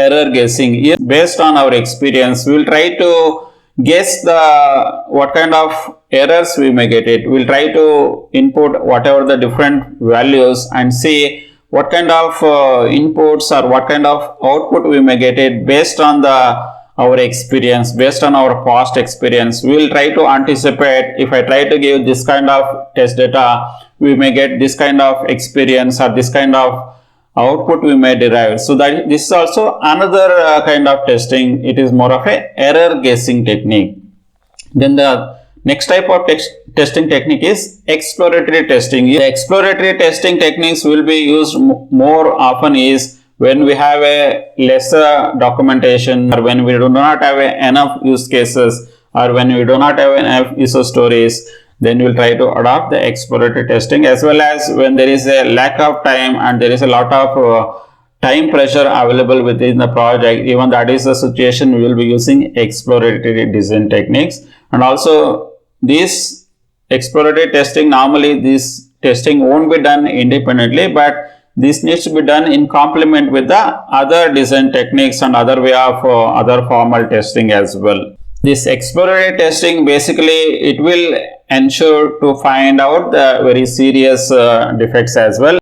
error guessing. Based on our experience, we will try to guess what kind of errors we may get it. We'll try to input whatever the different values and see what kind of inputs or what kind of output we may get it based on our experience, based on our past experience. We will try to anticipate. If I try to give this kind of test data, we may get this kind of experience or this kind of output we may derive. So that this is also another kind of testing. It is more of a error guessing technique. Then the next type of testing technique is exploratory testing. The exploratory testing techniques will be used more often is when we have a lesser documentation, or when we do not have enough use cases, or when we do not have enough user stories. Then we will try to adopt the exploratory testing, as well as when there is a lack of time and there is a lot of time pressure available within the project. Even that is the situation, we will be using exploratory design techniques. And also this exploratory testing, normally this testing won't be done independently, but this needs to be done in complement with the other design techniques and other way of other formal testing as well. This exploratory testing, basically it will ensure to find out the very serious defects as well.